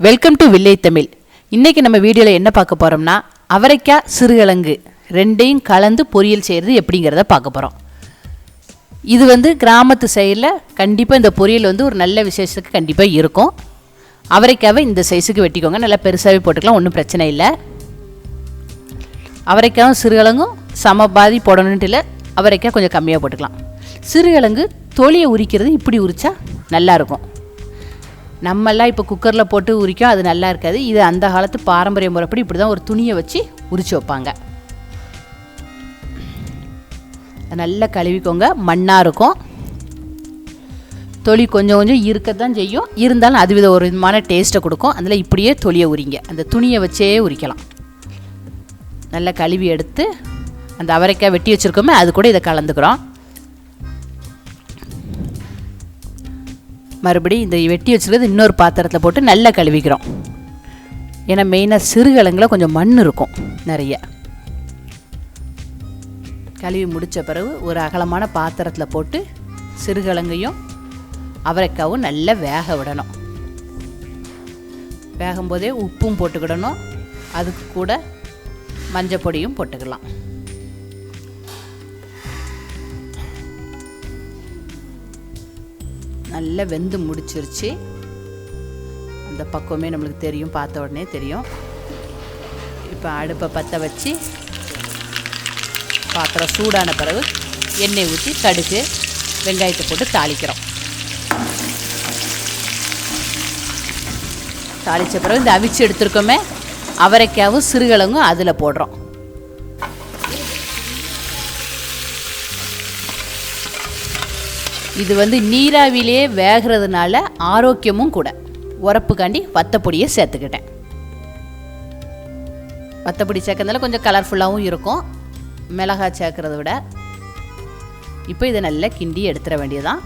Welcome to village Tamil. இன்றைக்கி நம்ம வீடியோவில் என்ன பார்க்க போகிறோம்னா, அவரைக்காய் சிறுகிழங்கு ரெண்டையும் கலந்து பொரியல் செய்கிறது எப்படிங்கிறத பார்க்க போகிறோம். இது கிராமத்து சைடில் கண்டிப்பாக இந்த பொரியல் ஒரு நல்ல விசேஷத்துக்கு கண்டிப்பாக இருக்கும். அவரைக்காவை இந்த சைஸுக்கு வெட்டிக்கோங்க, நல்லா பெருசாகவே போட்டுக்கலாம், ஒன்றும் பிரச்சனை இல்லை. அவரைக்காயும் சிறுகிழங்கும் சம பாதி போடணுன்ட்டு இல்லை, அவரைக்காய் கொஞ்சம் கம்மியாக போட்டுக்கலாம். சிறுகிழங்கு தொலியை உரிக்கிறது இப்படி உரித்தா நல்லாயிருக்கும். நம்மெல்லாம் இப்போ குக்கரில் போட்டு உரிக்கும், அது நல்லா இருக்காது. இது அந்த காலத்து பாரம்பரிய முறைப்படி இப்படி தான் ஒரு துணியை வச்சு உரித்து வைப்பாங்க. நல்லா கழுவிக்கோங்க, மண்ணாக இருக்கும். தொலி கொஞ்சம் கொஞ்சம் இருக்கத்தான் செய்யும், இருந்தாலும் அது ஒரு விதமான டேஸ்ட்டை கொடுக்கும். அதில் இப்படியே தொலியை உரிங்க, அந்த துணியை வச்சே உரிக்கலாம். நல்லா கழுவி எடுத்து அந்த அவரைக்காய் வெட்டி வச்சுருக்கோமே அது கூட இதை கலந்துக்கிறோம். மறுபடியும் இந்த வெட்டி வச்சுருக்கிறது இன்னொரு பாத்திரத்தில் போட்டு நல்லா கழுவிக்கிறோம். ஏன்னா மெயினாக சிறுகிழங்குல கொஞ்சம் மண் இருக்கும் நிறைய. கழுவி முடித்த பிறகு ஒரு அகலமான பாத்திரத்தில் போட்டு சிறுகிழங்கையும் அவரைக்காவும் நல்லா வேக விடணும். வேகும்போதே உப்பும் போட்டுக்கிடணும், அதுக்கு கூட மஞ்சள் பொடியும் போட்டுக்கலாம். நல்லா வெந்து முடிச்சிருச்சு. அந்த பக்குவமே நம்மளுக்கு தெரியும், பார்த்த உடனே தெரியும். இப்போ அடுப்பை பற்ற வச்சு பாத்திரம் சூடான பிறகு எண்ணெய் ஊற்றி கடுகு வெங்காயத்தை போட்டு தாளிக்கிறோம். தாளித்த பிறகு இந்த அவிச்சு எடுத்துருக்கோமே அவரைக்காவும் சிறுகிழங்கும் அதில் போடுறோம். இது நீராவிலே வேகிறதுனால ஆரோக்கியமும் கூட. உரப்புக்காண்டி வத்தப்பொடியை சேர்த்துக்கிட்டேன். வத்தப்பொடி சேர்க்கறதுனால கொஞ்சம் கலர்ஃபுல்லாகவும் இருக்கும் மிளகாய் சேர்க்கறத விட. இப்போ இதை நல்லா கிண்டி எடுத்துட வேண்டியதுதான்.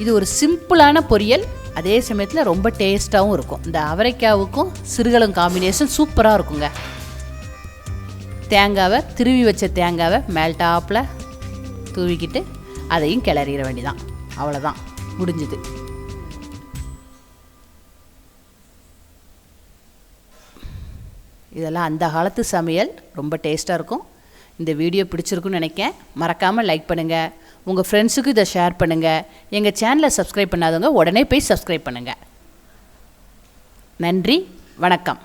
இது ஒரு சிம்பிளான பொரியல், அதே சமயத்தில் ரொம்ப டேஸ்ட்டாகவும் இருக்கும். இந்த அவரைக்காவுக்கும் சிறுகிழங்கு காம்பினேஷன் சூப்பராக இருக்குங்க. தேங்காவை திருவி வச்ச தேங்காவை மேல் டாப்பில் தூவிக்கிட்டு அதையும் கிளறிட வேண்டியதான். அவ்வளோதான், முடிஞ்சுது. இதெல்லாம் அந்த காலத்து சமையல், ரொம்ப டேஸ்ட்டாக இருக்கும். இந்த வீடியோ பிடிச்சிருக்குன்னு நினைக்கிறேன். மறக்காமல் லைக் பண்ணுங்கள், உங்கள் ஃப்ரெண்ட்ஸுக்கு இதை ஷேர் பண்ணுங்கள். எங்கள் சேனலை சப்ஸ்கிரைப் பண்ணாதவங்க உடனே போய் சப்ஸ்கிரைப் பண்ணுங்கள். நன்றி, வணக்கம்.